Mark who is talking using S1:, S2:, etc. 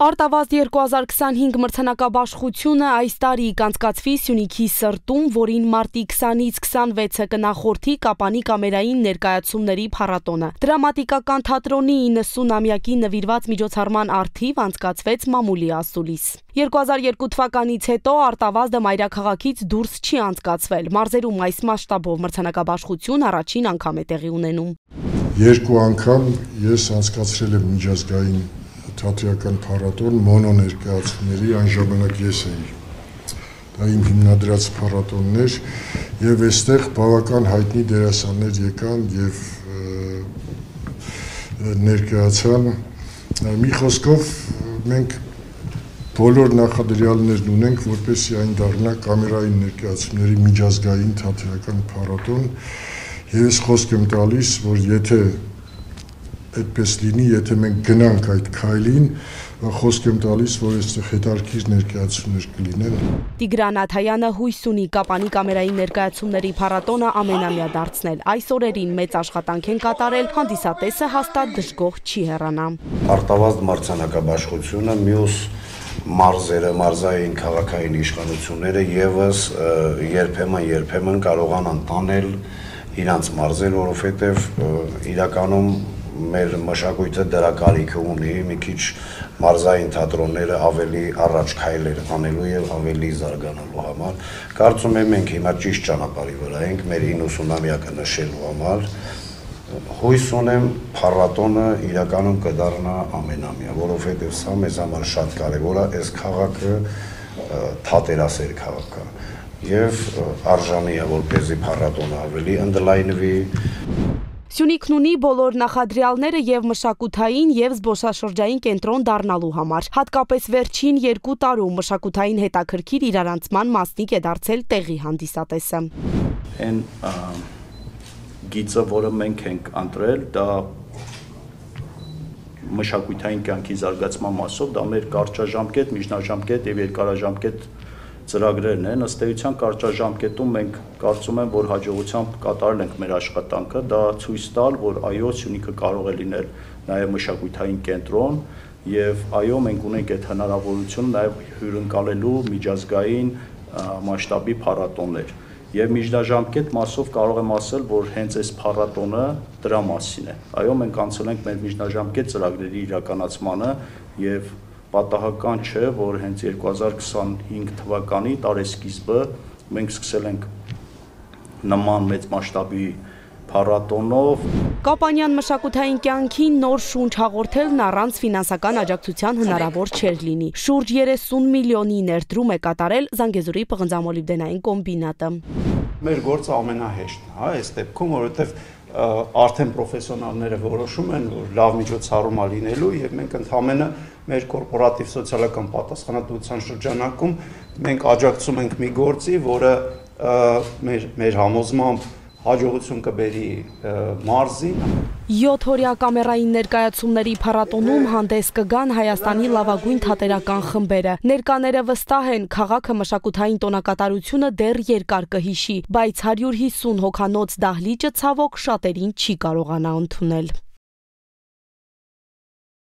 S1: Արտավազդ 2025 մրցանակաբաշխությունը այս տարի կանցկացվի Սյունիքի սրտում, որին մարտի 20-ից 26-ը կնախորդի Կապանի կամերային ներկայացումների փառատոնը։ Դրամատիկական թատրոնի 90-ամյակի նվիրված միջոցառման առթիվ անցկացվեց մամուլի ասուլիս։ 2002 թվականից հետո Արտավազդը մայրաքաղաքից դուրս չի անցկացվել։ Մարզերում այս մասշտաբով մրցանակաբաշխություն առաջին անգամ է տեղի ունենում։
S2: Երկու անգամ ես անցկացրել եմ միջազգային թատրոնական փառատոն մոնո ներկայացումների, այն ժամանակ ես էի։ Դա իմ հիմնադրած փառատոնն էր եւ այստեղ բավական հայտնի դերասաններ եկան եւ ներկայացան։ Մի խոսքով մենք բոլոր նախադրյալներն ունենք, որպեսզի այն դառնա կամերային ներկայացումների միջազգային թատրոնական փառատոն եւ ես խոսք եմ տալիս, որ եթե այդպես լինի, եթե մենք գնանք այդ քայլին, խոսք եմ տալիս, որ այստեղ հետարքիր ներկայացումներ կլինեն։
S1: Տիգրան Աթայանը հույս ունի Կապանի կամերային ներկայացումների փառատոնը ամենամյա դարձնել։ Այս օրերին մեծ աշխատանք են կատարել, հանդիսատեսը հաստատ դժգոհ չի հեռանա։
S3: Արտավազդ մրցանակաբաշխությունը մյուս մարզերը, մարզային քաղաքային իշխանությունները եւս երբեմն կարողանան տանել իրանց մարզեր, որովհետեւ իրականում մեր մշակույթը դրա կարիքը ունի, մի քիչ մարզային թատրոնները ավելի առաջ քայլեր անելու եւ ավելի զարգանալու համար։ Կարծում եմ մենք հիմա ճիշտ ճանապարհի վրա ենք մեր 90-ամյակը նշելու համար։ Հույս ունեմ փառատոնը իրականում կդառնա ամենամյա, որովհետեւ սա մեզ համար շատ կարեւոր է, այս քաղաքը թատերասեր քաղաք է եւ արժանի է, որպեսզի փառատոնը ավելի ընդլայնվի։
S1: Սյունիքն ունի բոլոր նախադրյալները եւ մշակութային եւ զբոսաշրջային կենտրոն դառնալու համար։ Հատկապես վերջին 2 տարում մշակութային հետաքրքիր իրարանցման մասնիկ է դարձել տեղի հանդիսատեսը։
S4: Այն գիծը, որը մենք ենք ընտրել, դա մշակութային կյանքի զարգացման մասով, դա մեր կարճաժամկետ, միջնաժամկետ եւ երկարաժամկետ ծրագրերն են, ըստ էության կարճաժամկետում մենք կարծում եմ, որ հաջողությամբ կատարել ենք մեր աշխատանքը, դա ցույց տալ, որ այո, Սյունիքը կարող է լինել նաև մշակութային կենտրոն եւ այո, մենք ունենք այդ հնարավորությունը նաև հյուրընկալելու միջազգային մասշտաբի փառատոններ։ Եվ միջնաժամկետ մասով կարող եմ ասել, որ հենց այս փառատոնը դրա մասին է։ Այո, մենք անցել ենք մեր միջնաժամկետ ծրագրերի իրականացմանը եւ պատահական չէ, որ հենց 2025 թվականի տարեսկիզբը մենք սկսել ենք նման մեծ մասշտաբի փառատոնով։
S1: Կապանյան մշակութային կյանքին նոր շունչ հաղորդելն առանց ֆինանսական աջակցության հնարավոր չէր լինի։ Շուրջ 30 միլիոնի ներդրում է կատարել Զանգեզուրի պղնձամոլիբդենային կոմբինատը։
S5: Մեր գործը ամենահեշտն է, այս դեպքում, որովհետև արդեն պրոֆեսիոնալները որոշում են, որ լավ միջոցառում է լինելու եւ մենք ընդհանրապես մեր կորպորատիվ սոցիալական պատասխանատվության շրջանակում մենք աջակցում ենք մի գործի, որը մեր համոզմամբ հաջողություն կբերի մարզին։
S1: 7-օրյա կամերային ներկայացումների փառատոնում հանդես կգան Հայաստանի լավագույն թատերական խմբերը։ Ներկաները վստահ են, քաղաքը մշակութային տոնակատարությունը դեռ երկար կհիշի, բայց 150 հոգանոց դահլիճը ցավոք շատերին չի կարողանա ընդունել։